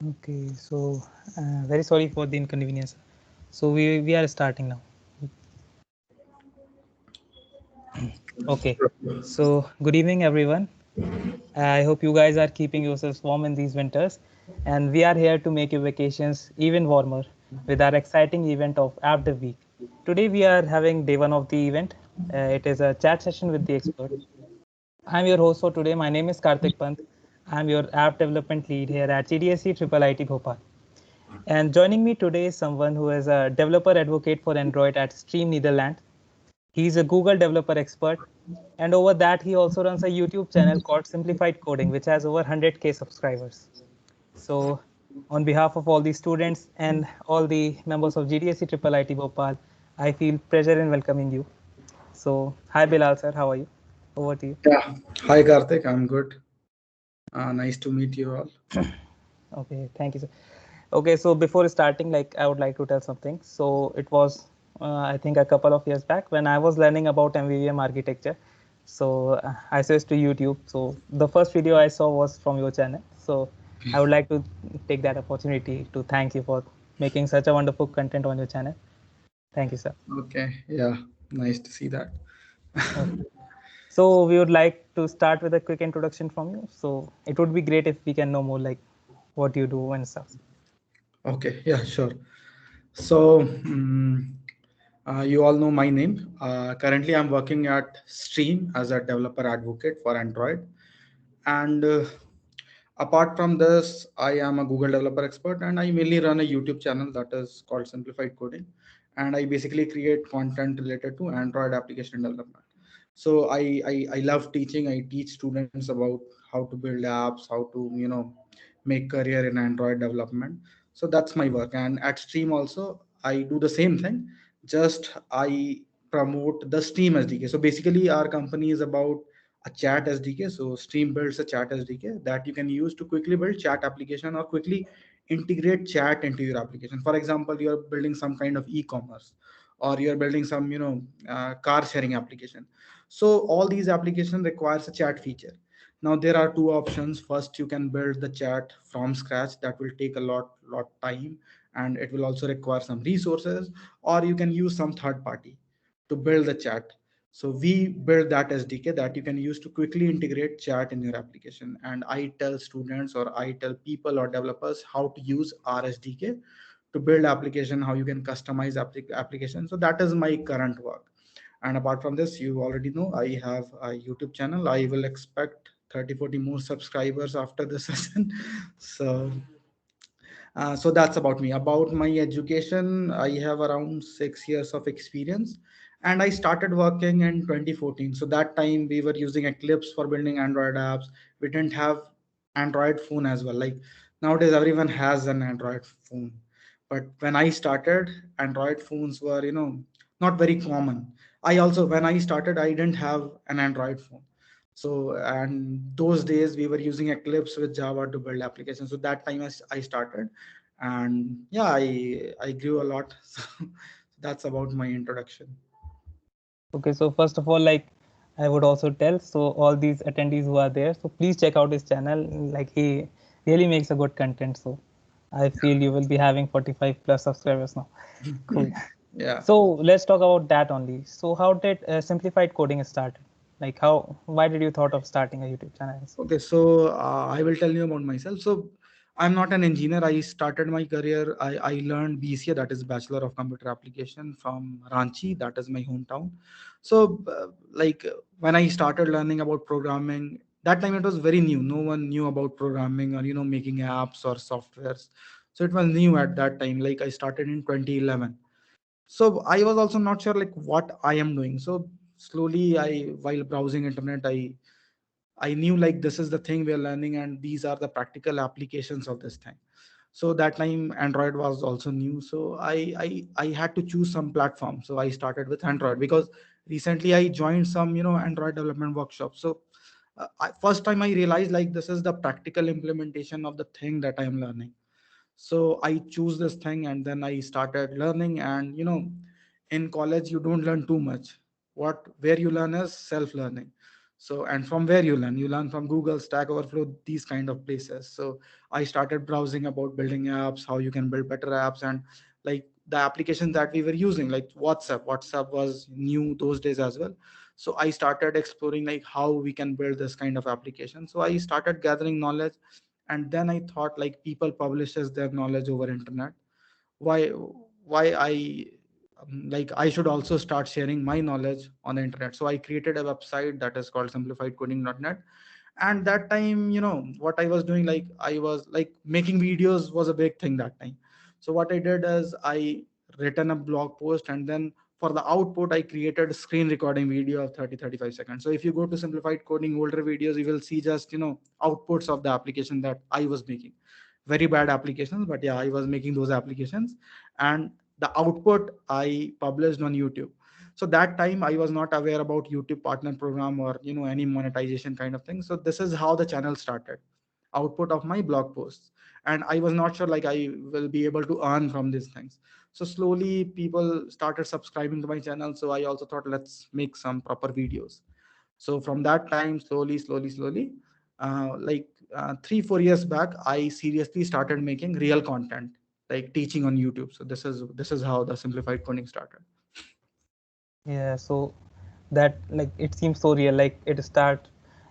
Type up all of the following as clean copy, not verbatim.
Okay, so very sorry for the inconvenience. So we are starting now. Okay, so good evening, everyone. I hope you guys are keeping yourselves warm in these winters, and we are here to make your vacations even warmer with our exciting event of App Dev Week. Today we are having day one of the event. It is a chat session with the expert. I'm your host for today. My name is Karthik Pant. I'm your app development lead here at CDSC Triple IT Bhopal. And joining me today is someone who is a developer advocate for Android at Stream Netherlands. He's a Google developer expert. And over that, he also runs a YouTube channel called Simplified Coding, which has over 100K subscribers. So, on behalf of all the students and all the members of GDSC Triple IT Bhopal, I feel pleasure in welcoming you. So, hi Bilal sir, how are you? Over to you. Yeah. Hi, Karthik. I'm good. Nice to meet you all. Okay, thank you, sir. Okay, so before starting, like I would like to tell something. So it was, I think, a couple of years back when I was learning about MVVM architecture. So I switched to YouTube. So the first video I saw was from your channel. So I would like to take that opportunity to thank you for making such a wonderful content on your channel. Thank you, sir. Okay. Yeah. Nice to see that. Okay. So we would like to start with a quick introduction from you. So it would be great if we can know more like what you do and stuff. Okay. Yeah. Sure. So, you all know my name. Currently, I'm working at Stream as a developer advocate for Android. And apart from this, I am a Google developer expert and I mainly run a YouTube channel that is called Simplified Coding. And I basically create content related to Android application development. So I love teaching. I teach students about how to build apps, how to, make career in Android development. So that's my work. And at Stream also, I do the same thing. Just I promote the Stream SDK. So basically, our company is about a chat SDK. So Stream builds a chat SDK that you can use to quickly build chat application or quickly integrate chat into your application. For example, you're building some kind of e-commerce or you're building some, car sharing application. So all these applications requires a chat feature. Now there are two options. First, you can build the chat from scratch. That will take a lot time and it will also require some resources, or you can use some third party to build the chat. So we build that SDK that you can use to quickly integrate chat in your application. And I tell students or I tell people or developers how to use our SDK to build application, how you can customize application. So that is my current work. And apart from this, you already know I have a YouTube channel. I will expect 30-40 more subscribers after this session. So that's about me. About my education, I have around 6 years of experience, and I started working in 2014. So that time we were using Eclipse for building Android apps. We didn't have Android phone as well. Like nowadays, everyone has an Android phone, but when I started, Android phones were not very common. I also when I started, I didn't have an Android phone. So and those days we were using Eclipse with Java to build applications. So that time I started, and yeah, I grew a lot. So that's about my introduction. Okay, so first of all, like I would also tell, so all these attendees who are there, so please check out his channel. Like he really makes a good content. So I feel you will be having 45 plus subscribers now. Cool. Yeah. So let's talk about that only. So how did simplified coding start? Like why did you thought of starting a YouTube channel? Okay, so I will tell you about myself. So I'm not an engineer. I started my career. I learned BCA, that is Bachelor of Computer Application, from Ranchi, that is my hometown. So when I started learning about programming, that time it was very new. No one knew about programming or making apps or softwares. So it was new at that time. Like I started in 2011. So I was also not sure like what I am doing. So slowly, I while browsing internet, I knew like this is the thing we are learning, and these are the practical applications of this thing. So that time Android was also new. So I had to choose some platform. So I started with Android because recently I joined some Android development workshops. So first time I realized like this is the practical implementation of the thing that I am learning. So I choose this thing and then I started learning. And in college you don't learn too much. What where you learn is self learning. So, and from where you learn? You learn from Google, Stack Overflow, these kind of places. So I started browsing about building apps, how you can build better apps, and like the applications that we were using, like WhatsApp was new those days as well. So I started exploring like how we can build this kind of application. So I started gathering knowledge, and then I thought like people publishes their knowledge over internet. Why like I should also start sharing my knowledge on the internet. So I created a website that is called simplifiedcoding.net. And that time, what I was doing, like I was like making videos was a big thing that time. So what I did is I written a blog post, and then for the output I created a screen recording video of 30-35 seconds. So if you go to simplified coding older videos, you will see just outputs of the application that I was making. Very bad applications, but yeah, I was making those applications. And the output I published on YouTube. So that time I was not aware about YouTube partner program or any monetization kind of thing. So this is how the channel started, output of my blog posts. And I was not sure like I will be able to earn from these things. So slowly people started subscribing to my channel, so I also thought let's make some proper videos. So from that time, slowly, 3-4 years back, I seriously started making real content, like teaching on YouTube. So this is how the simplified coding started. Yeah, so that like it seems so real. Like it start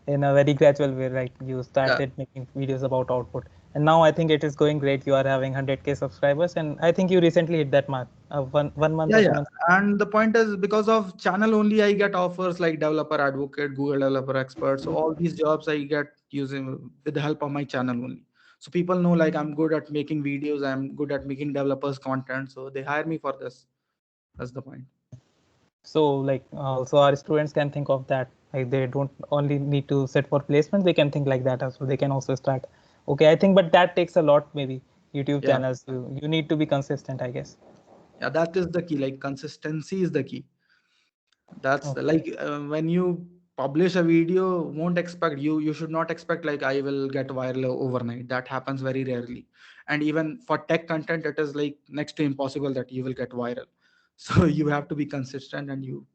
in a very gradual way. Like you Yeah, started making videos about output, and now I think it is going great. You are having 100K subscribers, and I think you recently hit that mark. One month yeah, or yeah. 2 months. And the point is, because of channel only, I get offers like developer advocate, Google developer expert. So all these jobs I get using with the help of my channel only. So people know like I'm good at making videos, I'm good at making developers content, so they hire me for this. That's the point. So like also our students can think of that. Like they don't only need to sit for placements. They can think like that as well. They can also start. Okay, I think, but that takes a lot. Maybe YouTube Yeah, channels. You need to be consistent, I guess. yeah, that is the key. Like consistency is the key. That's Okay. like when you publish a video, won't expect you should not expect like I will get viral overnight. That happens very rarely. And even for tech content, it is like next to impossible that you will get viral. So you have to be consistent, and you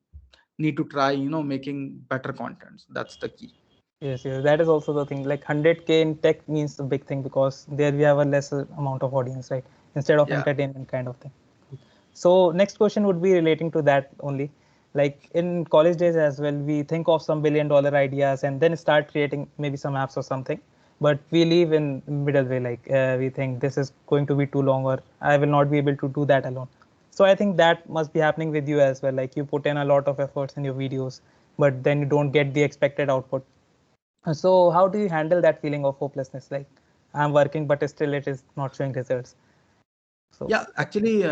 need to try making better contents. That's the key. Yes, yes, that is also the thing. Like 100K in tech means a big thing because there we have a lesser amount of audience, right? Instead of Yeah. entertainment kind of thing. So next question would be relating to that only. Like in college days as well, we think of some $1 billion ideas and then start creating maybe some apps or something. But we leave in middle way, like we think this is going to be too long or I will not be able to do that alone. So I think that must be happening with you as well. Like you put in a lot of efforts in your videos, but then you don't get the expected output. So how do you handle that feeling of hopelessness? Like I'm working, but still it is not showing results. So Yeah, actually,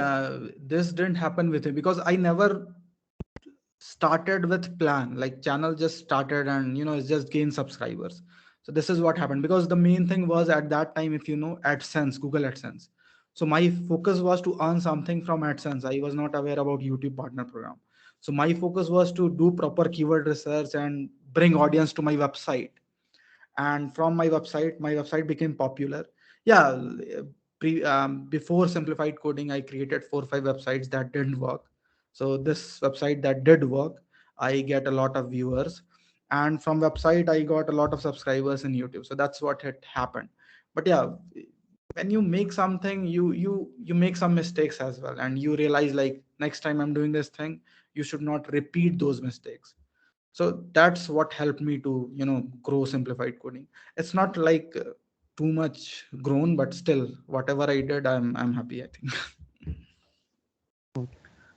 this didn't happen with me because I never started with plan. Like channel just started, and it's just gain subscribers. So this is what happened, because the main thing was at that time, if AdSense, Google AdSense. So my focus was to earn something from AdSense. I was not aware about YouTube partner program. So my focus was to do proper keyword research and bring audience to my website. And from my website became popular. Yeah. Before simplified coding, I created 4 or 5 websites that didn't work. So this website that did work, I get a lot of viewers, and from website I got a lot of subscribers in YouTube. So that's what had happened. But yeah, when you make something, you make some mistakes as well, and you realize like next time I'm doing this thing, you should not repeat those mistakes. So that's what helped me to grow simplified coding. It's not like too much grown, but still whatever I did, I'm happy, I think.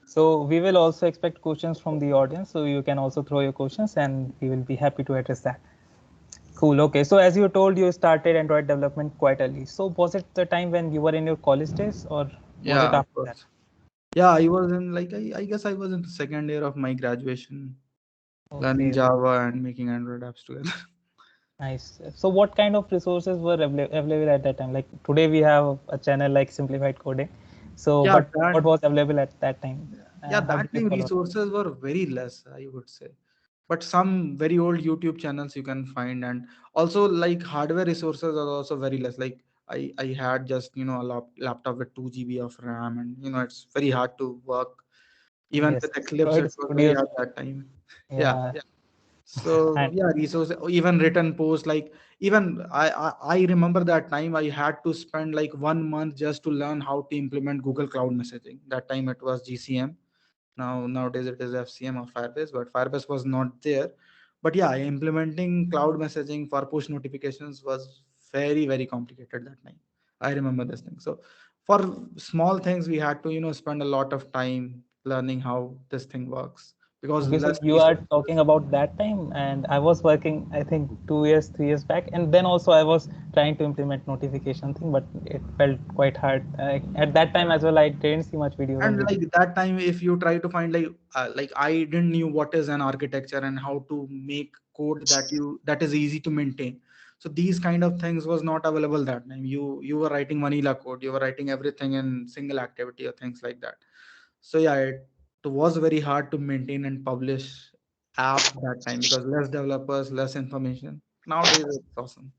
So we will also expect questions from the audience. So you can also throw your questions and we will be happy to address that. Cool. Okay. So as you told, you started Android development quite early. So was it the time when you were in your college days or was it Yeah, of after that? course. Yeah, I was in like I guess I was in the second year of my graduation, learning Okay. Java and making Android apps together. Nice. So what kind of resources were available at that time? Like today we have a channel like Simplified Coding. So, Yeah, but what was available at that time? yeah, How did that you time follow? resources were very less, I would say. But some very old YouTube channels you can find, and also like hardware resources are also very less. Like I had just a laptop with 2 GB of RAM, and it's very hard to work. Even Yes. with Eclipse, Android it was very Studios. hard that time. Yeah, Yeah. So And yeah, resources, even written posts, like even I remember that time I had to spend like 1 month just to learn how to implement Google Cloud Messaging. That time it was GCM. Nowadays it is FCM or Firebase, but Firebase was not there. But yeah, implementing cloud messaging for push notifications was very complicated that time. I remember this thing. So for small things, we had to spend a lot of time learning how this thing works because okay, so less you are talking resources. about that time, and I was working, I think 2 years, 3 years back, and then also I was trying to implement notification thing, but it felt quite hard. At that time as well, I didn't see much videos on And YouTube. like that time, if you try to find like I didn't knew what is an architecture and how to make code that is easy to maintain. So these kind of things was not available that time. You were writing vanilla code, you were writing everything in single activity or things like that. So yeah, it was very hard to maintain and publish app that time because less developers, less information. Nowadays it's awesome.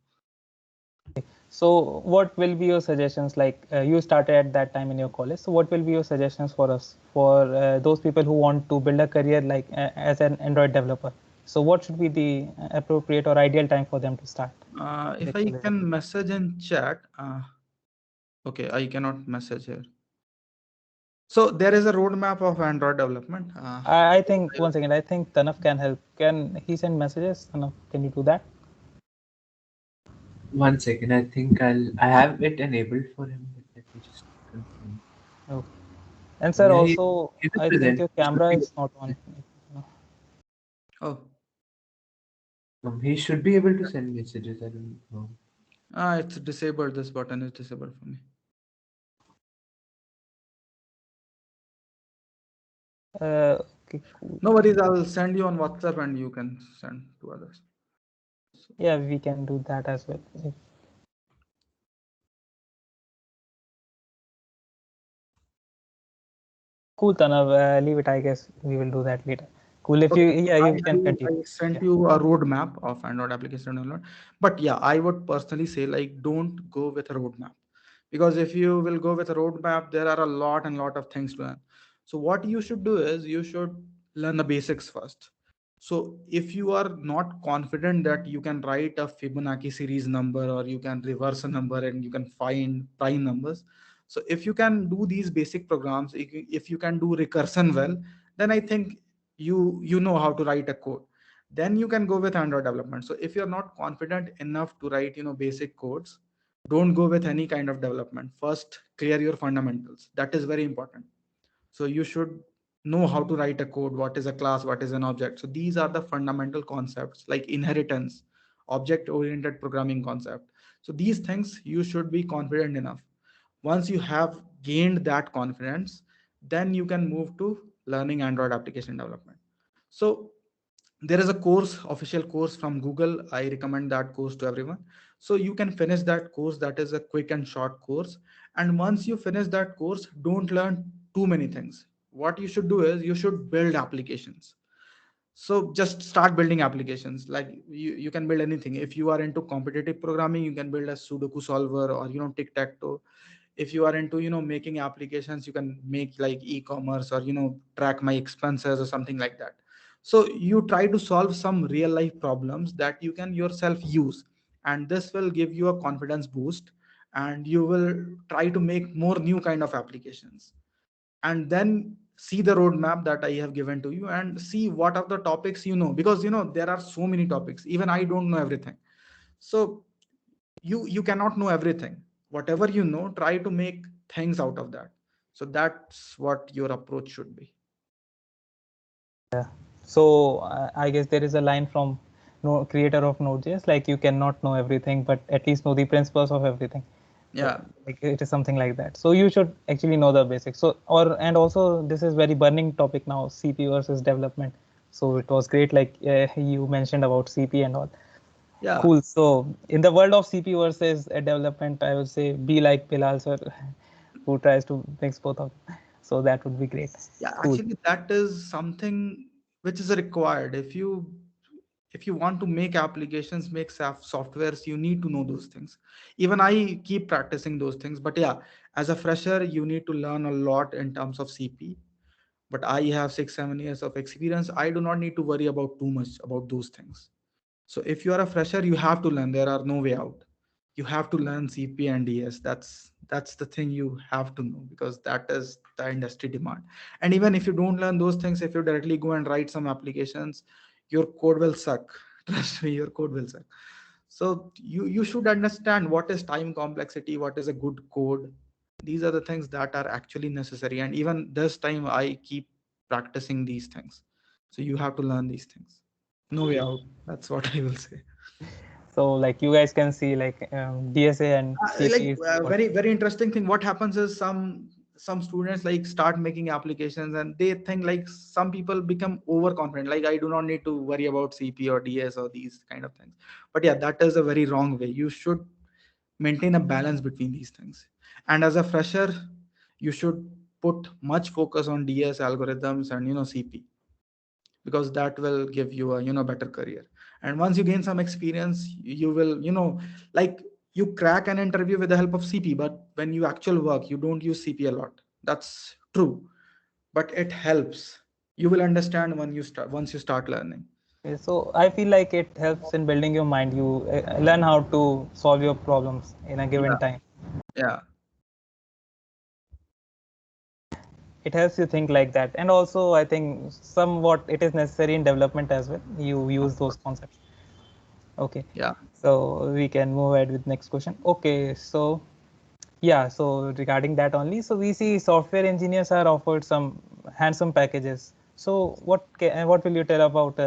So, what will be your suggestions? Like you started at that time in your college, so what will be your suggestions for us, for those people who want to build a career like as an Android developer? So, what should be the appropriate or ideal time for them to start If their I career? can message in chat, okay, I cannot message here. So there is a roadmap of Android development. I think one second. I think Tanaf can help. Can he send messages? Tanaf, can you do that? 1 second, I think I have it enabled for him. Let me just confirm. Okay. And sir, Yeah, also, he will I think present. your He should camera be, is not on. Oh, he should be able to send messages. I don't know. it's disabled. This button is disabled for me. Okay, cool. No worries. I'll send you on WhatsApp and you can send to others. Yeah, we can do that as well. Cool, Tanav. Leave it. I guess we will do that later. Cool. If you, Okay, yeah, I, you can I, continue. I Yeah. sent you a roadmap of Android application download. But yeah, I would personally say like don't go with a roadmap because if you will go with a roadmap, there are a lot and lot of things to learn. So what you should do is you should learn the basics first. So if you are not confident that you can write a Fibonacci series number or you can reverse a number and you can find prime numbers. So if you can do these basic programs, if you can do recursion well, then I think you know how to write a code. Then you can go with Android development. So if you're not confident enough to write basic codes, don't go with any kind of development. First clear your fundamentals, that is very important. So you should know how to write a code, what is a class, what is an object. So these are the fundamental concepts like inheritance, object oriented programming concept. So these things you should be confident enough. Once you have gained that confidence, then you can move to learning Android application development. So there is a course, official course from Google. I recommend that course to everyone. So you can finish that course. That is a quick and short course. And once you finish that course, don't learn too many things. What you should do is you should build applications. So just start building applications. Like you can build anything. If you are into competitive programming, you can build a Sudoku solver or tic-tac-toe. If you are into making applications, you can make like e-commerce or track my expenses or something like that. So you try to solve some real life problems that you can yourself use, and this will give you a confidence boost, and you will try to make more new kind of applications. And then see the roadmap that I have given to you and see what are the topics, because there are so many topics. Even I don't know everything. So you cannot know everything. Whatever you know, try to make things out of that. So that's what your approach should be. So I guess there is a line from no creator of Node.js, like you cannot know everything, but at least know the principles of everything. Yeah, Like it is something like that. So you should actually know the basics. So or and also this is very burning topic now, CP versus development. So it was great, like you mentioned about CP and all. yeah, Cool. So in the world of CP versus development, I would say be like Bilal sir, who tries to mix both of them. So that would be great. yeah. Cool. Actually, that is something which is required. If you want to make applications, make softwares, you need to know those things. Even I keep practicing those things. But yeah, as a fresher, you need to learn a lot in terms of CP. but I have 6-7 years of experience. I do not need to worry about too much about those things. So if you are a fresher, you have to learn. There are no way out. You have to learn CP and DS. That's the thing you have to know, because that is the industry demand. And even if you don't learn those things, if you directly go and write some applications, your code will suck. Trust me, your code will suck. So you should understand what is time complexity, what is a good code. These are the things that are actually necessary. And even this time, I keep practicing these things. So you have to learn these things. No way out. That's what I will say. So like you guys can see like DSA and Like CP is what. very interesting thing. What happens is some students like start making applications and they think like some people become overconfident. Like I do not need to worry about CP or DS or these kind of things. But yeah, that is a very wrong way. You should maintain a balance between these things. And as a fresher, you should put much focus on DS algorithms and CP, because that will give you a better career. And once you gain some experience, you will like you crack an interview with the help of CP, but when you actual work, you don't use CP a lot. That's true, but it helps. You will understand when you start once you start learning. So I feel like it helps in building your mind. You learn how to solve your problems in a given Yeah, time. yeah, It helps you think like that, and also I think somewhat it is necessary in development as well. You use of those course. concepts. Okay, Yeah, so we can move ahead with next question. Okay, so yeah, so regarding that only, so we see software engineers are offered some handsome packages. So what will you tell about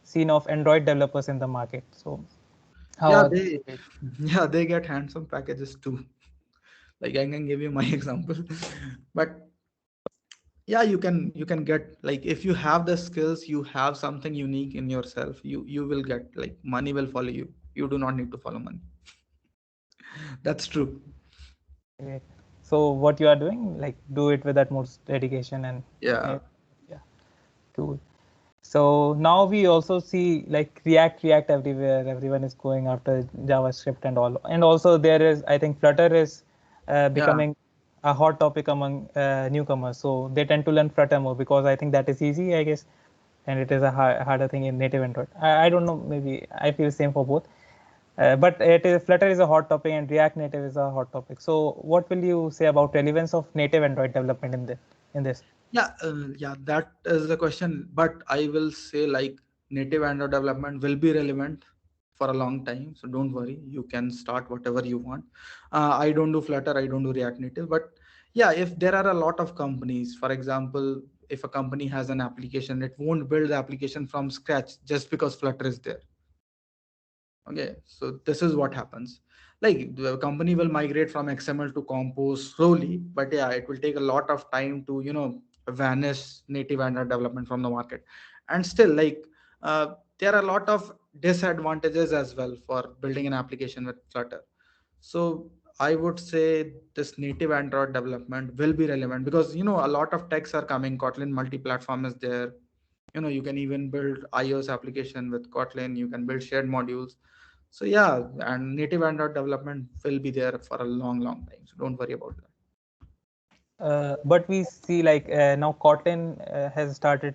scene of Android developers in the market? So how yeah, are they they paid? yeah, they get handsome packages too. Like I can give you my example. But yeah, you can get, like, if you have the skills, you have something unique in yourself, you will get, like, money will follow you. You do not need to follow money. That's true. Okay. So what you are doing, like do it with utmost dedication and Yeah, uh, yeah, cool. So now we also see like React everywhere. Everyone is going after JavaScript and all. And also there is, I think Flutter is yeah, becoming a hot topic among newcomers. So they tend to learn Flutter more because I think that is easy, I guess, and it is a harder thing in native Android. I don't know. Maybe I feel same for both. But Flutter is a hot topic and React Native is a hot topic. So what will you say about relevance of native Android development in this? yeah, that is the question. But I will say, like, native Android development will be relevant for a long time, so don't worry, you can start whatever you want. I don't do Flutter, I don't do React Native, but yeah, if there are a lot of companies, for example, if a company has an application, it won't build the application from scratch just because Flutter is there. Okay, so this is what happens. Like, the company will migrate from XML to Compose slowly, but yeah, it will take a lot of time to vanish native Android development from the market. And still, like, there are a lot of disadvantages as well for building an application with Flutter. So I would say this native Android development will be relevant because a lot of techs are coming. Kotlin multi-platform is there. You can even build iOS application with Kotlin. You can build shared modules. So yeah, and native Android development will be there for a long, long time. So don't worry about that. But we see like now Kotlin has started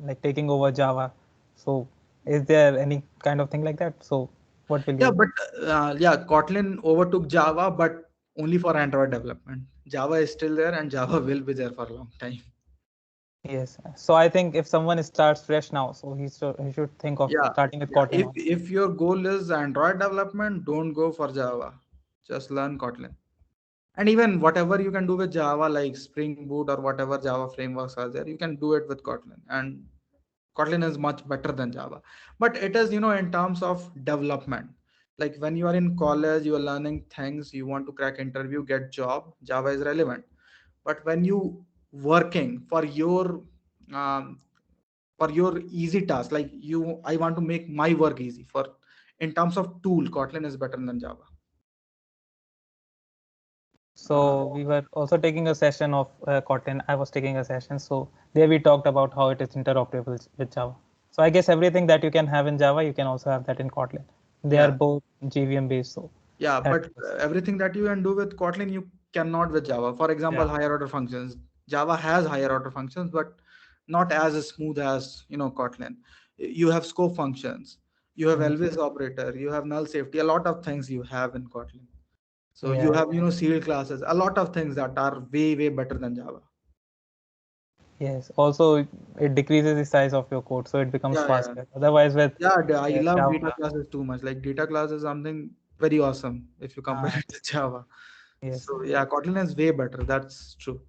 like taking over Java. So is there any kind of thing like that? So what will Yeah, you? but yeah, Kotlin overtook Java, but only for Android development. Java is still there, and Java will be there for a long time. Yes. So I think if someone starts fresh now, so he should think of Yeah, starting with yeah. Kotlin If only. if your goal is Android development, don't go for Java. Just learn Kotlin. And even whatever you can do with Java, like Spring Boot or whatever Java frameworks are there, you can do it with Kotlin. And Kotlin is much better than Java. But it is, in terms of development. Like when you are in college, you are learning things, you want to crack interview, get job, Java is relevant. But when you working um, for your easy task, like I want to make my work easy, for in terms of tool, Kotlin is better than Java. Uh, So we were also taking a session of Kotlin. I was taking a session. So there we talked about how it is interoperable with Java. So I guess everything that you can have in Java, you can also have that in Kotlin. They are yeah, both JVM based. So yeah, that but was, everything that you can do with Kotlin, you cannot with Java. For yeah. example, higher order functions. Java has higher order functions, but not as smooth as Kotlin. You have scope functions, you have Mhm. Elvis operator, you have null safety, a lot of things you have in Kotlin. So you Yeah. have sealed classes, a lot of things that are way better than Java. Yes. Also, it decreases the size of your code, so it becomes Yeah. faster. Otherwise, with Yeah, I love Java, data classes too much. Like data class is something very awesome if you compare it to yes, Java. yes. So yeah, Kotlin is way better. That's true.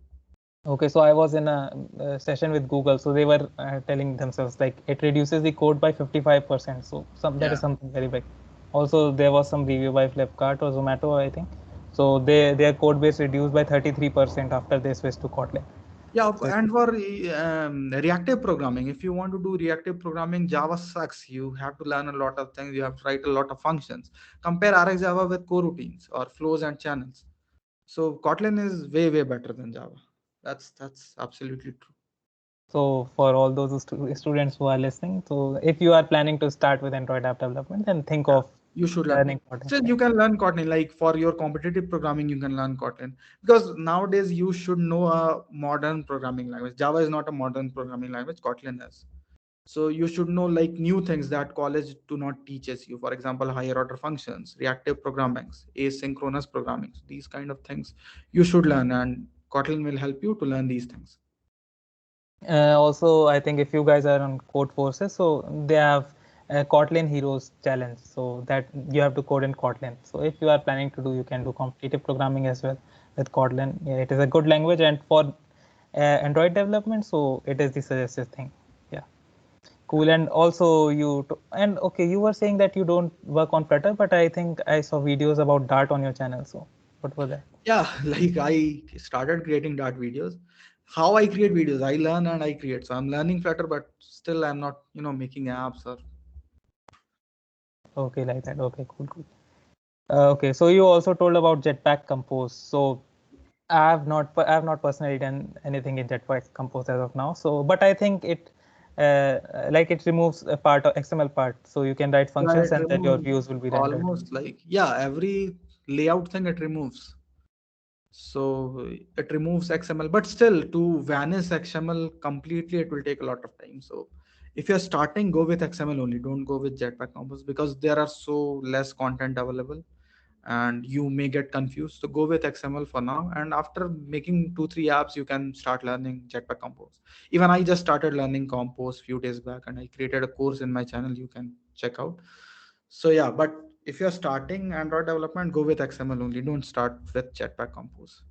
Okay, so I was in a session with Google, so they were telling themselves like it reduces the code by 55%. So that is Yeah. something very big. Also, there was some review by Flipkart or Zomato, I think. So their code base reduced by 33% after they switched to Kotlin. Yeah, So and for reactive programming, if you want to do reactive programming, Java sucks. You have to learn a lot of things. You have to write a lot of functions. Compare RxJava with coroutines or flows and channels. So Kotlin is way better than Java. That's absolutely true. So for all those students who are listening, so if you are planning to start with Android app development, then think Yeah, of you should learn. learning Kotlin. Still, you can learn Kotlin. Like for your competitive programming, you can learn Kotlin because nowadays you should know a modern programming language. Java is not a modern programming language. Kotlin is. So you should know like new things that college do not teaches you. For example, higher order functions, reactive programmings, asynchronous programming. These kind of things you should learn, and Kotlin will help you to learn these things. Also, I think if you guys are on Code Forces, so they have a Kotlin Heroes challenge, so that you have to code in Kotlin. So if you are planning to do, you can do competitive programming as well with Kotlin. Yeah, it is a good language, and for Android development, so it is the suggested thing. Yeah, cool. And also and okay, you were saying that you don't work on Flutter, but I think I saw videos about Dart on your channel. So what was that? Yeah, like I started creating Dart videos. How I create videos, I learn and I create. So I'm learning Flutter, but still I'm not making apps or. Okay, like that. Okay, cool, cool. Okay, so you also told about Jetpack Compose. So I have not personally done anything in Jetpack Compose as of now. So, but I think like it removes a part of XML part, so you can write Yeah, functions it and then your removes views will be rendered. almost like, yeah, every layout thing it removes. So it removes XML, but still to vanish XML completely, it will take a lot of time. So if you're starting, go with XML only. Don't go with Jetpack Compose because there are so less content available and you may get confused. So go with XML for now. And after making 2-3 apps, you can start learning Jetpack Compose. Even I just started learning Compose few days back and I created a course in my channel you can check out. So yeah, but if you're starting Android development, go with XML only. Don't start with Jetpack Compose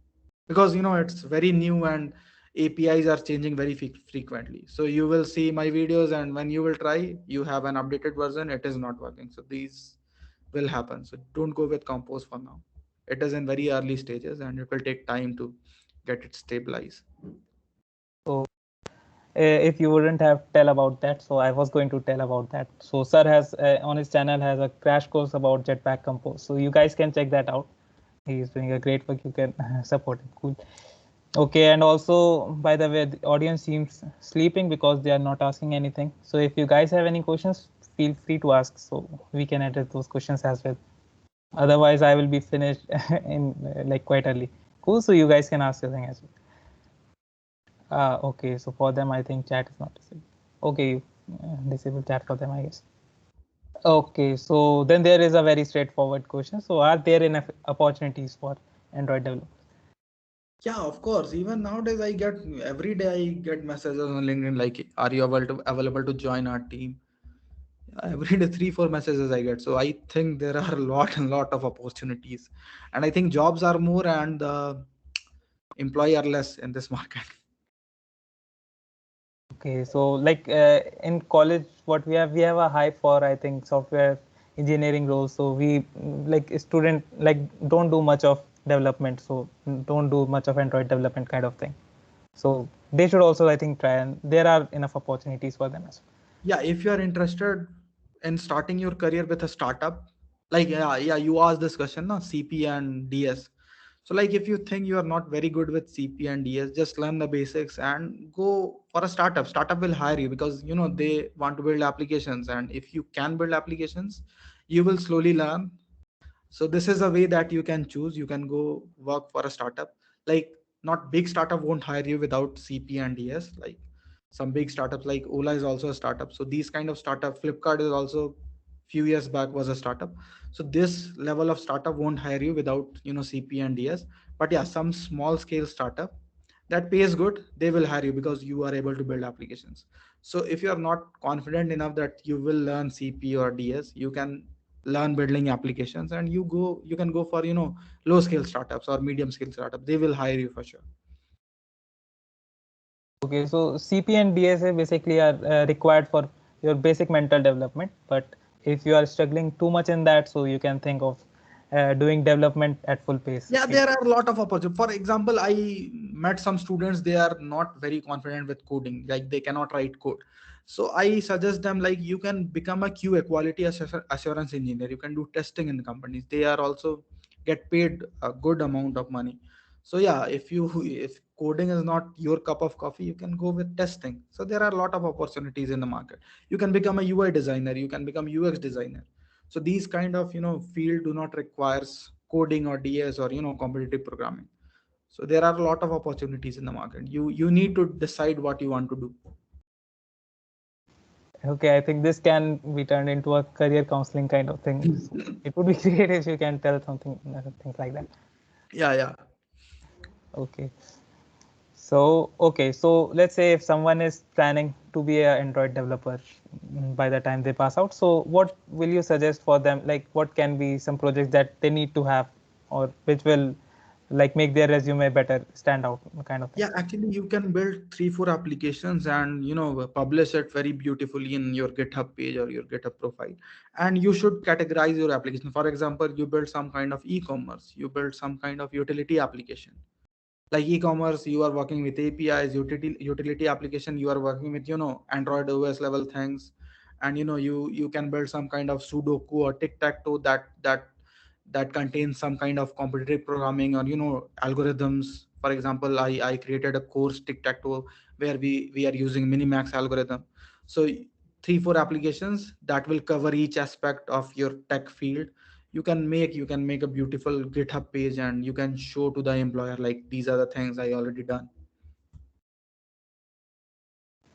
because it's very new and APIs are changing very frequently. So you will see my videos, and when you will try, you have an updated version. It is not working. So these will happen. So don't go with Compose for now. It is in very early stages, and it will take time to get it stabilized. So, if you wouldn't have tell about that, so I was going to tell about that. So, sir has on his channel has a crash course about Jetpack Compose. So you guys can check that out. He is doing a great work. You can support him. Cool. Okay, and also, by the way, the audience seems sleeping because they are not asking anything. So if you guys have any questions, feel free to ask so we can address those questions as well. Otherwise, I will be finished in like quite early. Cool, so you guys can ask your thing as well. Okay, so for them, I think chat is not disabled. Okay, you disable chat for them, I guess. Okay, so then there is a very straightforward question. So are there enough opportunities for Android developers? Yeah, of course. Even nowadays, I get every day I get messages on LinkedIn like, "Are you available to join our team?" Every day, 3-4 messages I get. So I think there are a lot and lot of opportunities, and I think jobs are more and the employee are less in this market. Okay, so like in college, what we have a hype for I think software engineering roles. So we like student like don't do much of development, so don't do much of Android development kind of thing. So they should also I think try, and there are enough opportunities for them as well. Yeah, if you are interested in starting your career with a startup, like, yeah, you asked this question, no, CP and DS. So like if you think you are not very good with CP and DS, just learn the basics and go for a startup. Startup will hire you because they want to build applications, and if you can build applications, you will slowly learn. So this is a way that you can choose. You can go work for a startup. Like not big startup won't hire you without CP and DS. Like some big startups like Ola is also a startup. So these kind of startup, Flipkart is also few years back was a startup. So this level of startup won't hire you without CP and DS. But yeah, some small scale startup that pays good, they will hire you because you are able to build applications. So if you are not confident enough that you will learn CP or DS, you can learn building applications, and you can go for low scale startups or medium scale startups. They will hire you for sure. Okay, so CP and DSA basically are required for your basic mental development. But if you are struggling too much in that, so you can think of doing development at full pace, Yeah, right? there are a lot of opportunities. For example, I met some students, they are not very confident with coding, like they cannot write code. So I suggest them, like, you can become a QA, assurance engineer. You can do testing in the companies. They are also get paid a good amount of money. So yeah, if coding is not your cup of coffee, you can go with testing. So there are a lot of opportunities in the market. You can become a UI designer, you can become UX designer. So these kind of field do not requires coding or DS or competitive programming. So there are a lot of opportunities in the market. You need to decide what you want to do. Okay, I think this can be turned into a career counseling kind of thing. So it would be great if you can tell something, things like that. Yeah, yeah. Okay. So, okay, so let's say if someone is planning to be an Android developer by the time they pass out, so what will you suggest for them? Like, what can be some projects that they need to have, or which will like make their resume better, stand out, kind of thing? Yeah, actually you can build 3 4 applications and publish it very beautifully in your GitHub page or your GitHub profile. And you should categorize your application. For example, you build some kind of e-commerce, you build some kind of utility application. Like e-commerce, you are working with APIs. Utility application, you are working with Android OS level things. And you can build some kind of Sudoku or tic-tac-toe that contains some kind of competitive programming or algorithms. For example, I created a course tic-tac-toe where we are using Minimax algorithm. So 3 4 applications that will cover each aspect of your tech field. You can make a beautiful GitHub page, and you can show to the employer, like, these are the things I already done.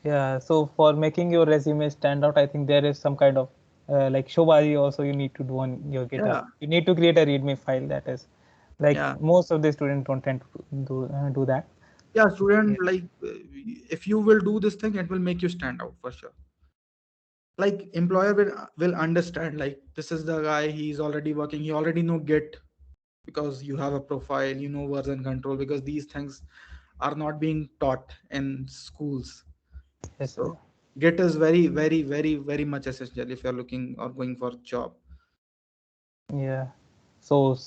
Yeah, so for making your resume stand out, I think there is some kind of like showbari also you need to do on your GitHub. Yeah, You need to create a README file that is like yeah, most of the students don't tend to do that. yeah. Yeah. Student, like, if you will do this thing, it will make you stand out for sure. Like, employer will understand, like, this is the guy, he's already working, he already know Git, because you have a profile, version control, because these things are not being taught in schools. Yes, So Git is very, very, very, very much essential if you're looking or going for job. yeah. So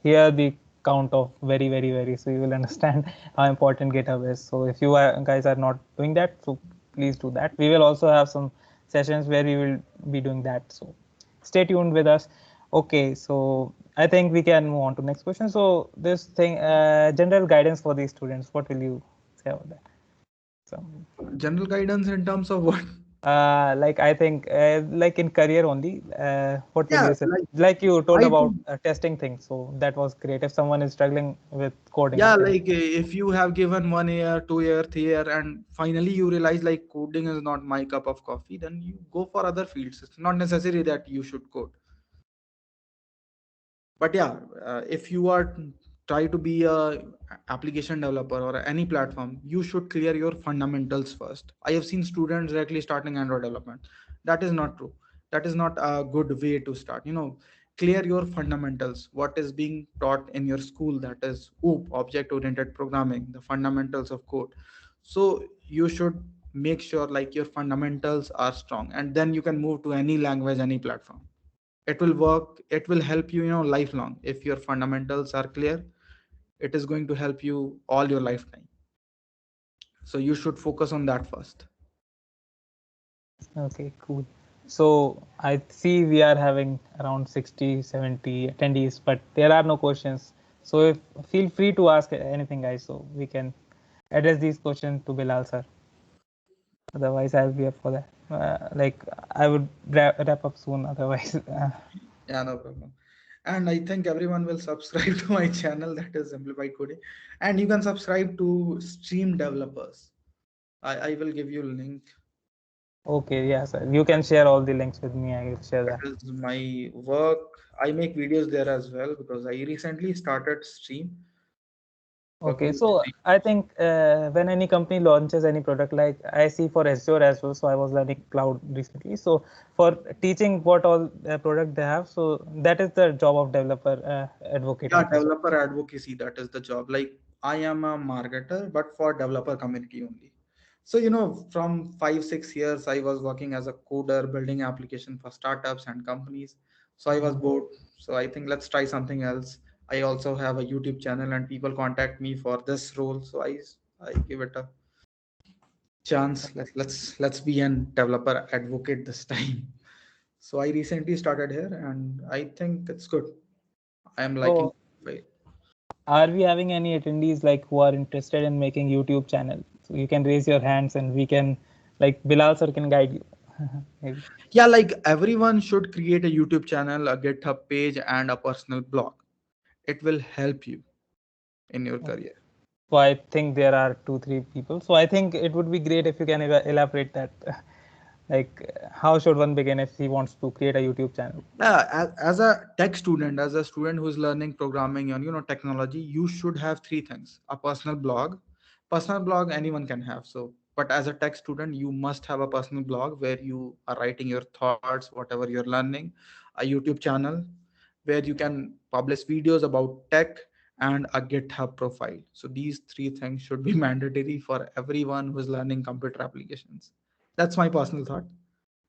here the count of very, very, very. So you will understand how important GitHub is. So if you guys are not doing that, so please do that. We will also have some sessions where we will be doing that. So stay tuned with us. Okay, so I think we can move on to next question. So this thing, general guidance for these students. What will you say about that? So General guidance in terms of what? like I think like in career only, what will Yeah, you say? like, Like you told I about do. testing things, so that was great. If someone is struggling with coding, Yeah, then like, if you have given 1 year, 2 year, 3 year, and finally you realize, like, coding is not my cup of coffee, then you go for other fields. It's not necessary that you should code. But yeah, if you are try to be a application developer or any platform, you should clear your fundamentals first. I have seen students directly starting Android development. That is not true. That is not a good way to start. Clear your fundamentals, what is being taught in your school, that is OOP, object oriented programming, the fundamentals of code. So you should make sure, like, your fundamentals are strong, and then you can move to any language, any platform. It will work, it will help you, lifelong. If your fundamentals are clear, it is going to help you all your lifetime. So you should focus on that first. okay, cool. So I see we are having around 60, 70 attendees, but there are no questions. So if feel free to ask anything, guys, so we can address these questions to Bilal sir. Otherwise, I'll be up for that. Like I would wrap up soon. Otherwise, Yeah, no problem. And I think everyone will subscribe to my channel, that is Simplified Coding. And you can subscribe to Stream Developers. I will give you a link. Okay, yeah, sir. You can share all the links with me. I will share That that. is my work. I make videos there as well because I recently started Stream, Okay, working with so Stream. I think when any company launches any product, like I see for Azure as well. So I was learning cloud recently. So for teaching what all product they have, so that is the job of developer advocate, Yeah, I guess. developer advocacy, that is the job. Like I am a marketer, but for developer community only. So, from 5, 6 years, I was working as a coder, building application for startups and companies. So I was bored. So I think let's try something else. I also have a YouTube channel and people contact me for this role. So I give it a chance. Let's be an developer advocate this time. So I recently started here and I think it's good. I am liking So it. are we having any attendees like who are interested in making YouTube channel? So you can raise your hands and we can, like Bilal sir can guide you. Maybe. Yeah, like everyone should create a YouTube channel, a GitHub page, and a personal blog. It will help you in your career. So I think there are two, three people. So I think it would be great if you can elaborate that. Like, how should one begin if he wants to create a YouTube channel? Yeah, as a tech student, as a student who's learning programming and technology, you should have three things: a personal blog. Personal blog anyone can have. So, but as a tech student, you must have a personal blog where you are writing your thoughts, whatever you're learning. A YouTube channel where you can publish videos about tech, and a GitHub profile. So these three things should be mandatory for everyone who's learning computer applications. That's my personal thought.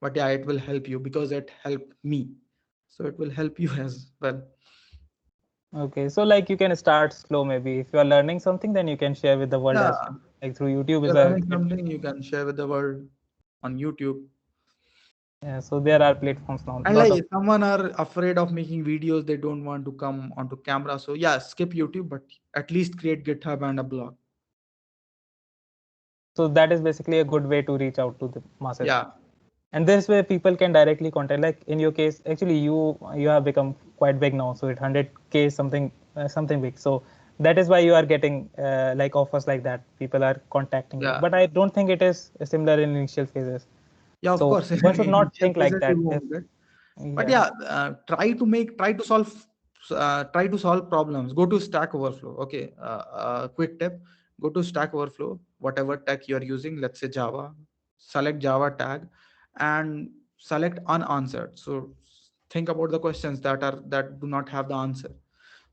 But yeah, it will help you because it helped me. So it will help you as well. Okay, so like you can start slow maybe. If you are learning something, then you can share with the world Yeah, as well. Like through YouTube is you're a learning great. something you can share with the world on YouTube. Yeah, so there are platforms now, And lot like of. if someone are afraid of making videos, they don't want to come onto camera. So yeah, skip YouTube, but at least create GitHub and a blog. So that is basically a good way to reach out to the masses. Yeah, And this way people can directly contact. Like in your case, actually you have become quite big now. So it 100K is something big. So that is why you are getting like offers like that. People are contacting you. yeah, But I don't think it is similar in initial phases. yeah. Of So course, one should not initial think like phases you that. If won't get. But yeah. yeah, try to solve problems. Go to Stack Overflow. Okay, quick tip: go to Stack Overflow, whatever tech you are using. Let's say Java. Select Java tag, and select unanswered. So think about the questions that do not have the answer.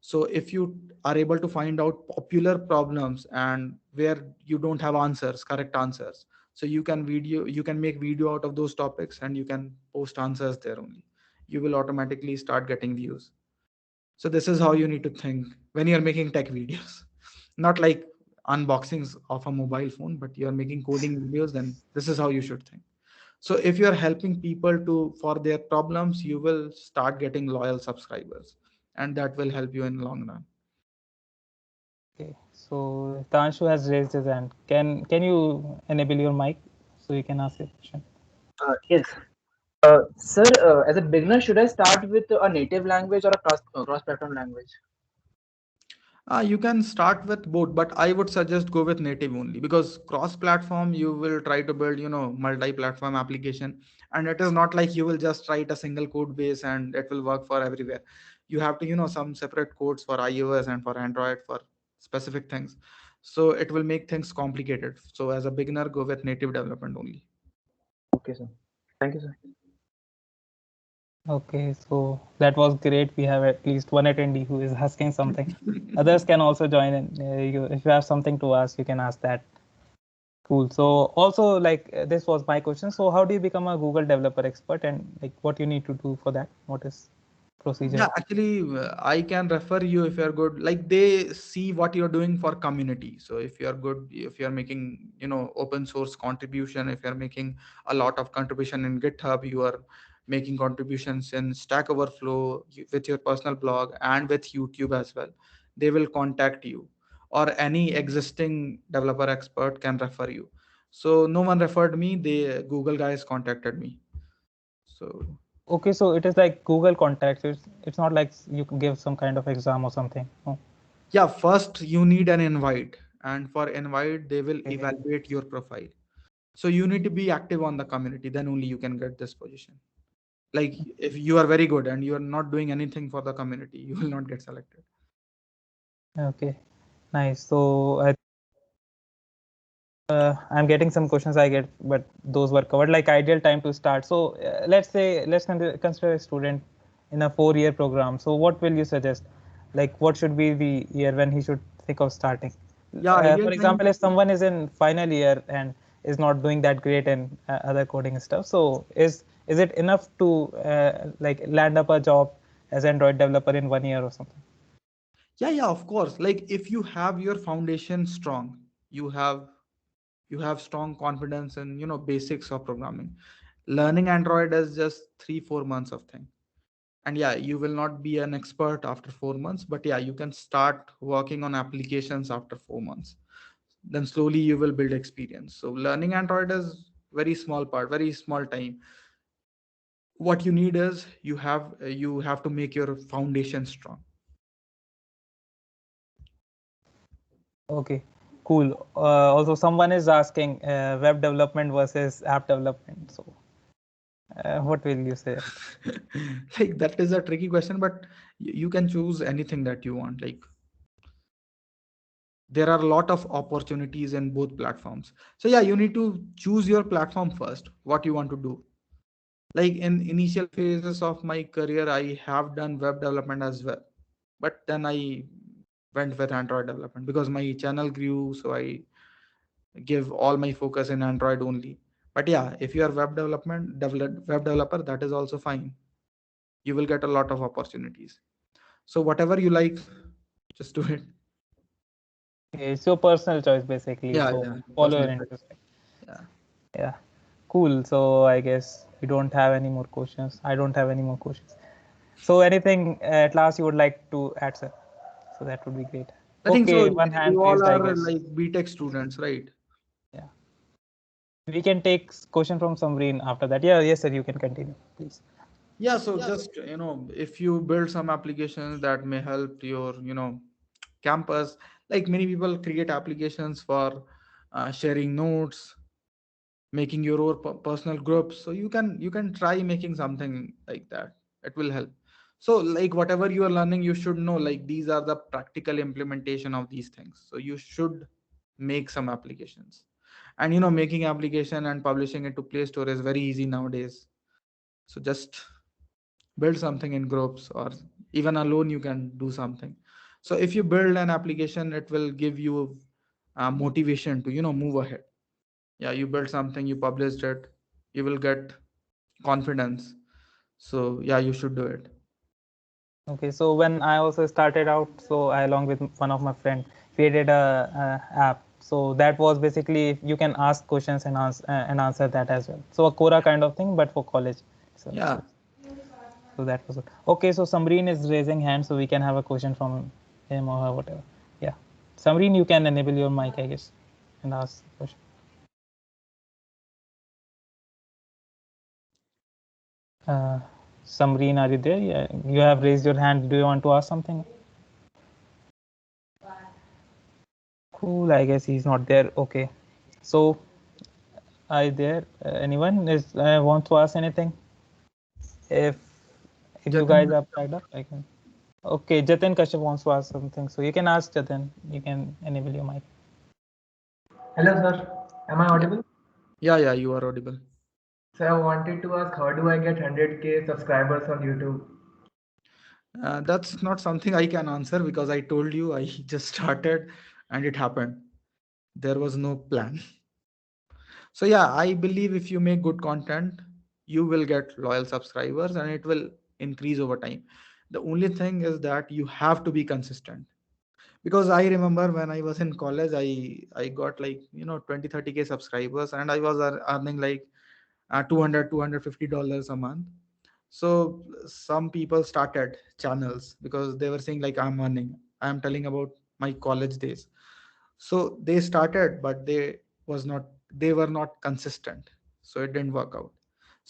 So if you are able to find out popular problems and where you don't have answers, correct answers, so you can make video out of those topics and you can post answers there only. You will automatically start getting views. So this is how you need to think when you're making tech videos. Not like unboxings of a mobile phone, but you're making coding videos, then this is how you should think. So if you're helping people to for their problems, you will start getting loyal subscribers, and that will help you in long run. Okay. So Tanshu has raised his hand. Can you enable your mic so you can ask your question? Yes. Sir, as a beginner, should I start with a native language or a cross-platform language? You can start with both, but I would suggest go with native only because cross-platform you will try to build, multi-platform application, and it is not like you will just write a single code base and it will work for everywhere. You have to, some separate codes for iOS and for Android for specific things. So it will make things complicated. So as a beginner, go with native development only. Okay, sir. Thank you, sir. Okay, so that was great. We have at least one attendee who is asking something. Others can also join in. If you have something to ask, you can ask that. Cool. So also like this was my question. So how do you become a Google developer expert and like what you need to do for that? What is procedure? Yeah, actually, I can refer you if you're good. Like they see what you're doing for community. So if you're good, if you're making, open source contribution, if you're making a lot of contribution in GitHub, you are making contributions in Stack Overflow with your personal blog and with YouTube as well. They will contact you, or any existing developer expert can refer you. So no one referred me. They Google guys contacted me. So Okay, so it is like Google Contacts. It's not like you can give some kind of exam or something. Oh, Yeah, first you need an invite, and for invite they will okay. evaluate your profile. So you need to be active on the community, then only you can get this position. Like if you are very good and you are not doing anything for the community, you will not get selected. Okay, nice. So I'm getting some questions I get, but those were covered. Like ideal time to start. So let's say let's consider a student in a 4-year program. So what will you suggest? Like what should be the year when he should think of starting? Yeah, ideal For time. example, if someone is in final year and is not doing that great in other coding stuff, so is it enough to like land up a job as Android developer in 1 year or something? Yeah, of course. Like if you have your foundation strong, you have you have strong confidence in basics of programming. Learning Android is just 3-4 months of thing. And yeah, you will not be an expert after 4 months, but yeah, you can start working on applications after 4 months. Then slowly you will build experience. So learning Android is very small part, very small time. What you need is you have to make your foundation strong. Okay, cool. Also, someone is asking web development versus app development. So, what will you say? Like that is a tricky question, but you can choose anything that you want. Like there are a lot of opportunities in both platforms. So yeah, you need to choose your platform first, what you want to do. Like in initial phases of my career, I have done web development as well, but then I went with Android development because my channel grew, so I give all my focus in Android only. But yeah, if you are web developer, that is also fine. You will get a lot of opportunities. So whatever you like, just do it. Okay, it's your personal choice basically. Yeah, So, yeah, follow personal your choice. interest. Yeah. Yeah, cool. So, I guess we don't have any more questions. I don't have any more questions. So, anything at last you would like to add, sir? So that would be great. I think so. Okay, one hand You all raised, I are guess. like BTech students, right? Yeah, we can take question from Samreen after that. Yeah, yes, sir. You can continue, please. Yeah, so just if you build some applications that may help your campus, like many people create applications for sharing notes, making your own personal groups. So you can try making something like that. It will help. So like whatever you are learning, you should know like these are the practical implementation of these things. So you should make some applications. And making application and publishing it to Play Store is very easy nowadays. So just build something in groups, or even alone you can do something. So if you build an application, it will give you motivation to move ahead. Yeah, you build something, you published it, you will get confidence. So yeah, you should do it. Okay, so when I also started out, so I along with one of my friend created a app. So that was basically you can ask questions and answer that as well. So a Quora kind of thing, but for college. Yeah, So that was it. Okay, so Samreen is raising hand, so we can have a question from him or her, whatever. Yeah, Samreen, you can enable your mic, I guess, and ask the question. Uh, Samreen, are you there? Yeah, you have raised your hand. Do you want to ask something? Cool. I guess he's not there. Okay. So, are you there? Anyone is want to ask anything? If you Jatin. guys are tied up, I can. Okay, Jatin Kashyap wants to ask something, so you can ask Jatin. You can enable your mic. Hello, sir. Am I audible? Yeah, you are audible. So I wanted to ask, how do I get 100K subscribers on YouTube? That's not something I can answer because I told you I just started and it happened. There was no plan. So yeah, I believe if you make good content, you will get loyal subscribers and it will increase over time. The only thing is that you have to be consistent. Because I remember when I was in college, I got like 20-30K subscribers, and I was earning like 200 $250 a month. So some people started channels because they were saying like I'm earning. I'm telling about my college days. So they started, but they were not consistent. So it didn't work out.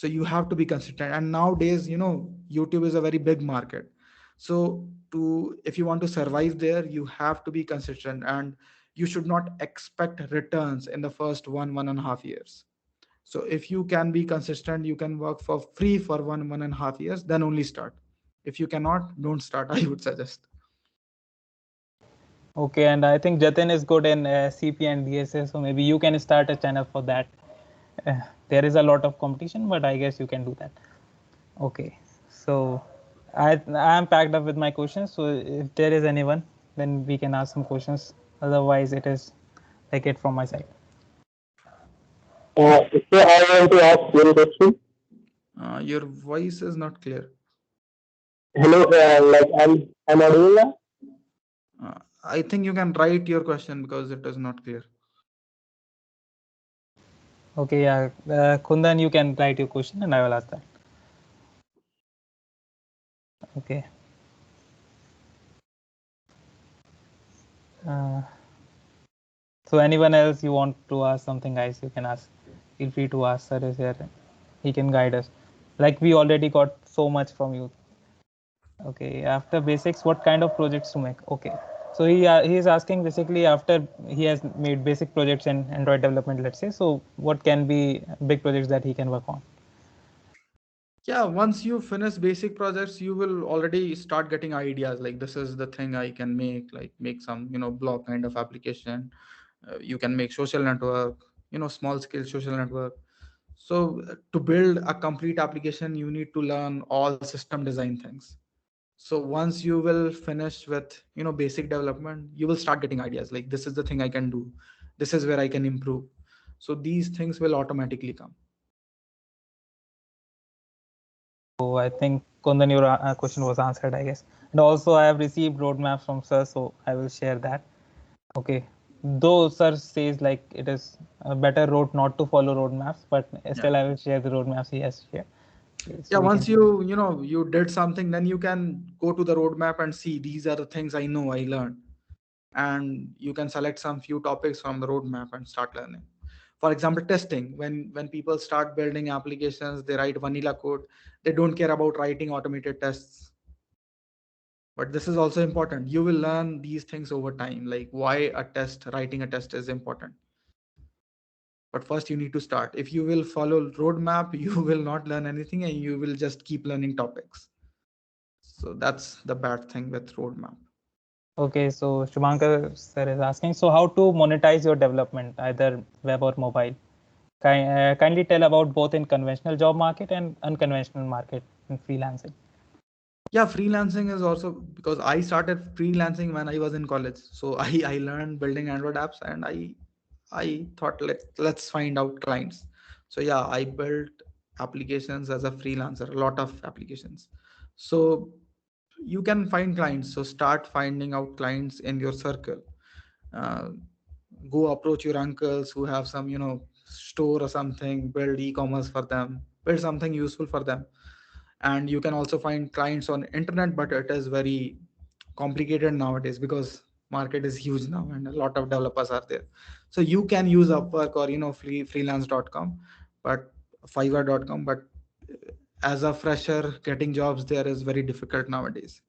So you have to be consistent. And nowadays, YouTube is a very big market. So if you want to survive there, you have to be consistent, and you should not expect returns in the first 1.5 years. So if you can be consistent, you can work for free for 1.5 years, then only start. If you cannot, don't start, I would suggest. Okay, and I think Jatin is good in CP and DSA, so maybe you can start a channel for that. Uh, there is a lot of competition, but I guess you can do that. Okay, so I am packed up with my questions. So if there is anyone, then we can ask some questions. Otherwise, it is like it from my side. So I want to ask one question. Your voice is not clear. Hello, like I'm audible now? I think you can write your question because it is not clear. Okay, yeah, Kundan, you can write your question and I will ask that. Okay. Uh, so anyone else you want to ask something, guys, you can ask. Feel free to ask. Sir is here. He can guide us. Like we already got so much from you. Okay. After basics, what kind of projects to make? Okay. So he is asking basically after he has made basic projects in Android development, let's say. So what can be big projects that he can work on? Yeah, once you finish basic projects, you will already start getting ideas like this is the thing I can make, like make some blog kind of application. You can make social network, small scale social network. So to build a complete application, you need to learn all system design things. So once you will finish with basic development, you will start getting ideas like this is the thing I can do, this is where I can improve. So these things will automatically come. So I think Kundan, your question was answered, I guess. And also I have received roadmaps from sir, so I will share that. Okay. Though sir says like it is a better road not to follow roadmaps, but Yeah. still I will share the roadmaps he has shared. Okay, Yeah, so we once can. you did something, then you can go to the roadmap and see these are the things I know I learned, and you can select some few topics from the roadmap and start learning. For example, testing. When people start building applications, they write vanilla code. They don't care about writing automated tests. But this is also important. You will learn these things over time, like why writing a test is important. But first you need to start. If you will follow roadmap, you will not learn anything, and you will just keep learning topics. So that's the bad thing with roadmap. Okay, so Shubhankar sir is asking, so how to monetize your development, either web or mobile? Kindly tell about both in conventional job market and unconventional market in freelancing. Yeah, freelancing is also because I started freelancing when I was in college. So I learned building Android apps, and I thought let's find out clients. So yeah, I built applications as a freelancer, a lot of applications. So you can find clients. So start finding out clients in your circle. Uh, Go approach your uncles who have some store or something, build e-commerce for them, build something useful for them. And you can also find clients on internet, but it is very complicated nowadays because market is huge now and a lot of developers are there. So you can use Upwork or freelance.com, but fiverr.com. But as a fresher, getting jobs there is very difficult nowadays.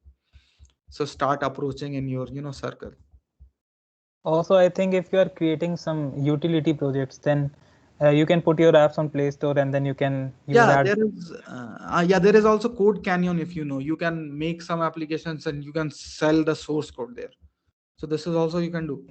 So start approaching in your circle. Also, I think if you are creating some utility projects, then you can put your apps on Play Store and then you can use Yeah, ad. there is also Code Canyon. If you can make some applications and you can sell the source code there. So this is also you can do.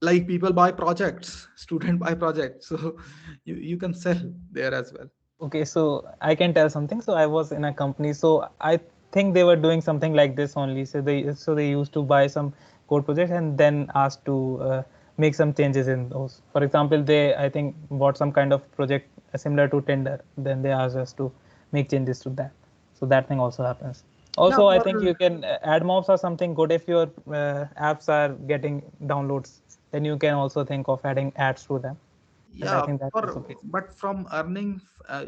Like people buy projects, student buy projects, so you can sell there as well. Okay, so I can tell something. So I was in a company, so I think they were doing something like this only. So they used to buy some code projects and then asked to make some changes in those. For example, they I think bought some kind of project similar to Tinder. Then they asked us to make changes to that. So that thing also happens. Yeah, Also, I think for you can add mobs are something good if your apps are getting downloads. Then you can also think of adding ads to them. And I yeah think that for also pays. but from earning,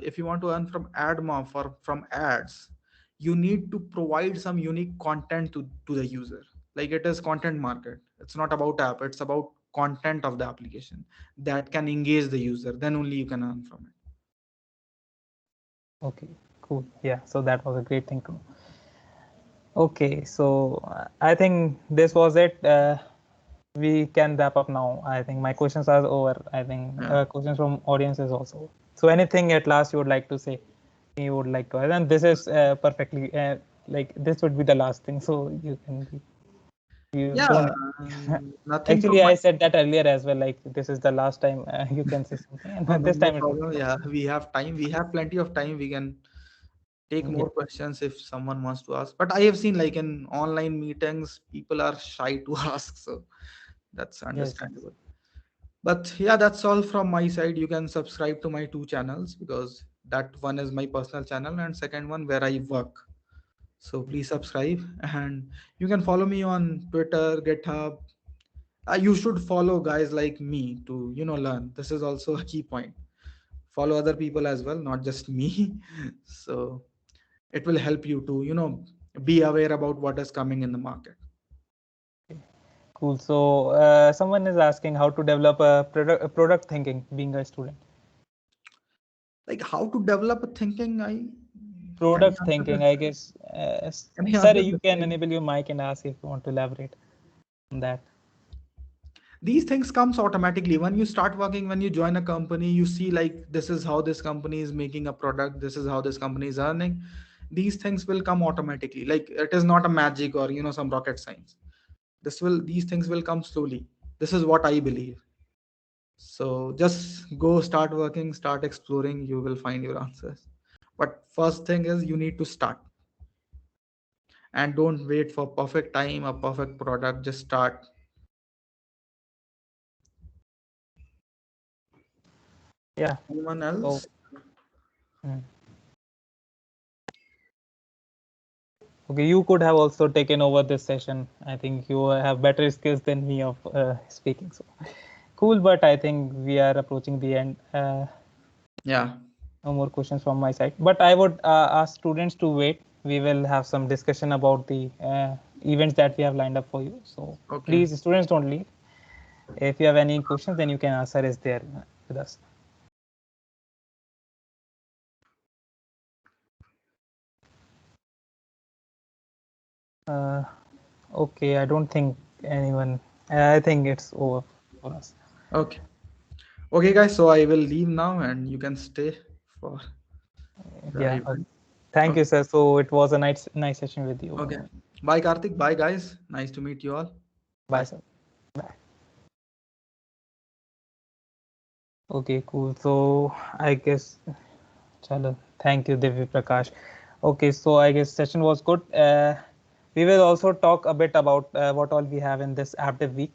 if you want to earn from ad mob for from ads, you need to provide some unique content to the user. Like it is content market, it's not about app, it's about content of the application that can engage the user, then only you can earn from it. Okay, cool. Yeah, so that was a great thing to know. Okay, so I think this was it. We can wrap up now. I think my questions are over. I think Yeah. questions from audiences also. So anything at last you would like to say, you would like to add, and this is perfectly like this would be the last thing. So you can you Yeah. don't. Nothing from Actually, my. I said that earlier as well. Like this is the last time you can say something, No, and no, this no time it would problem. be. Yeah, we have time. We have plenty of time. We can take Yeah. more questions if someone wants to ask. But I have seen like in online meetings, people are shy to ask. So that's Yes. understandable. But yeah, that's all from my side. You can subscribe to my two channels because that one is my personal channel and second one where I work. So please subscribe and you can follow me on Twitter, GitHub. You should follow guys like me to learn. This is also a key point. Follow other people as well, not just me. So it will help you to be aware about what is coming in the market. Cool. So someone is asking how to develop a product thinking being a student. Like how to develop a thinking. I can I Product answer thinking, this? I guess. Can I Sir, answer you this? can enable your mic and ask if you want to elaborate on that. These things comes automatically when you start working. When you join a company, you see like this is how this company is making a product, this is how this company is earning. These things will come automatically. Like it is not a magic or some rocket science. These things will come slowly. This is what I believe. So just go, start working, start exploring, you will find your answers. But first thing is you need to start, and don't wait for perfect time or perfect product. Just start. Yeah. Anyone So, else? mm. Okay, you could have also taken over this session. I think you have better skills than me of speaking. So cool, but I think we are approaching the end. Yeah. No more questions from my side. But I would ask students to wait. We will have some discussion about the events that we have lined up for you. So Okay. please, students, don't leave. If you have any questions, then you can answer is there with us. Uh, okay, I don't think anyone. I think it's over for us. Okay. Okay, guys. So I will leave now, and you can stay for the Yeah. Okay. event. Thank you, Okay. sir. So it was a nice session with you. Okay. Bye, Karthik. Bye, guys. Nice to meet you all. Bye, Bye. sir. Bye. Okay, cool. So I guess, chalo. Thank you, Divya Prakash. Okay, so I guess session was good. We will also talk a bit about what all we have in this AppDev week.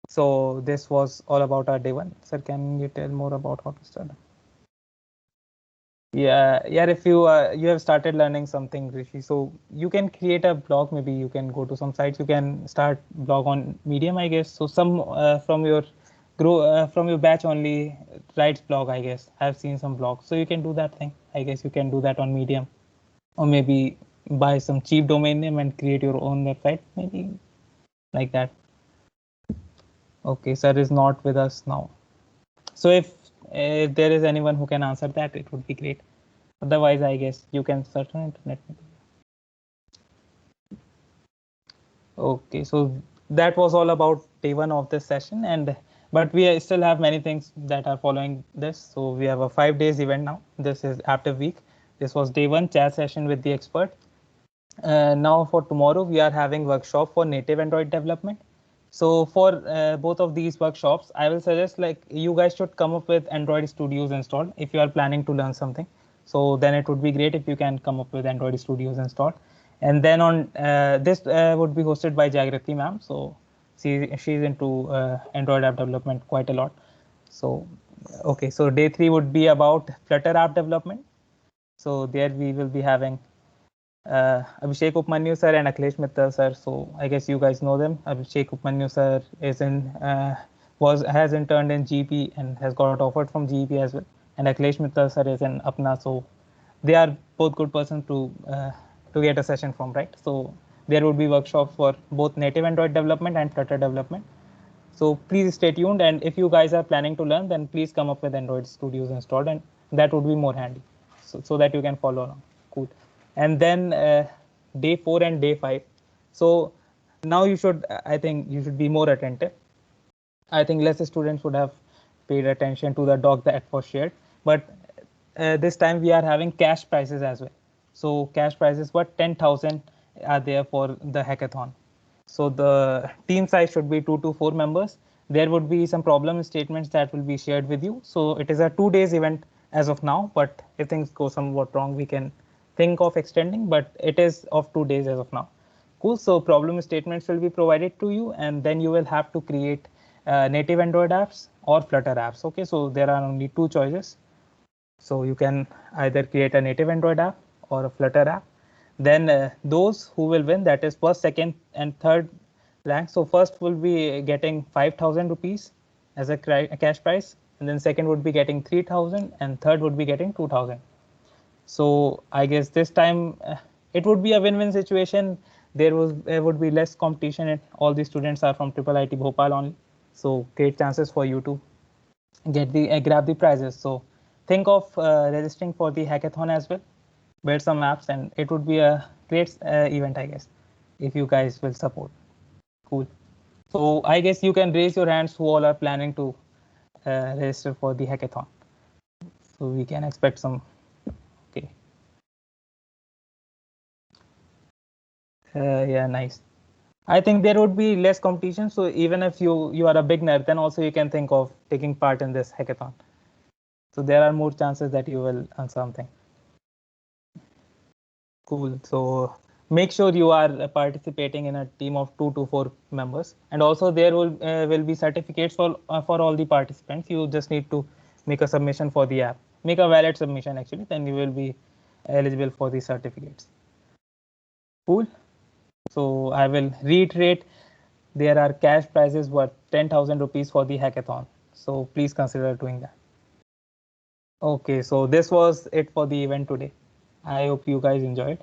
So this was all about our day one. Sir, can you tell more about how to start? Yeah, yeah. If you have started learning something, Rishi, so you can create a blog. Maybe you can go to some sites. You can start blog on Medium, I guess. So some from your batch only writes blog, I guess. I've seen some blogs, so you can do that thing. I guess you can do that on Medium, or maybe buy some cheap domain name and create your own website, maybe like that. Okay, sir is not with us now. So if there is anyone who can answer that, it would be great. Otherwise, I guess you can search on internet. Okay, so that was all about day one of this session, and but we still have many things that are following this. So we have a 5 days event now. This is after week. This was day one chat session with the expert. Now for tomorrow, we are having workshop for native Android development. So for both of these workshops, I will suggest like you guys should come up with Android Studios installed if you are planning to learn something. So then it would be great if you can come up with Android Studios installed. And then on this would be hosted by Jagrati ma'am. So she's into Android app development quite a lot. So okay, so day three would be about Flutter app development. So there we will be having Abhishek Upmanyu sir and Akhilesh Mittal sir. So I guess you guys know them. Abhishek Upmanyu sir is in has interned in GP and has got offered from GP as well. And Akhilesh Mittal sir is in Apna. So they are both good persons to get a session from, right? So there would be workshops for both native Android development and Flutter development. So please stay tuned. And if you guys are planning to learn, then please come up with Android Studios installed, and that would be more handy. so that you can follow along. Cool. And then day 4 and day 5. So now you should, I think you should be more attentive. I think less students would have paid attention to the doc that was shared, but this time we are having cash prizes as well. So cash prizes what 10,000 are there for the hackathon. So the team size should be 2 to 4 members. There would be some problem statements that will be shared with you. So it is a 2 days event as of now, but if things go somewhat wrong, we can think of extending, but it is of 2 days as of now. Cool. So problem statements will be provided to you, and then you will have to create native Android apps or Flutter apps. Okay, so there are only two choices. So you can either create a native Android app or a Flutter app. Then those who will win, that is first, second, and third rank. So first will be getting 5,000 rupees as a cash prize, and then second would be getting 3,000, and third would be getting 2,000. So I guess this time it would be a win-win situation. There would be less competition, and all the students are from Triple IT Bhopal only. So great chances for you to get the grab the prizes. So think of registering for the hackathon as well. Build some apps, and it would be a great event, I guess, if you guys will support. Cool. So I guess you can raise your hands who all are planning to register for the hackathon. So we can expect some. Okay. Yeah, nice. I think there would be less competition. So even if you are a beginner, then also you can think of taking part in this hackathon. So there are more chances that you will earn something. Cool. So make sure you are participating in a team of 2 to 4 members, and also there will be certificates for all the participants. You just need to make a submission for the app, make a valid submission actually, then you will be eligible for the certificates. Cool. So I will reiterate, there are cash prizes worth 10,000 rupees for the hackathon. So please consider doing that. Okay, so this was it for the event today. I hope you guys enjoyed.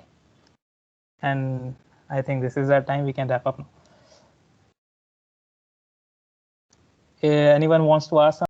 And I think this is our time, we can wrap up now. Anyone wants to ask something?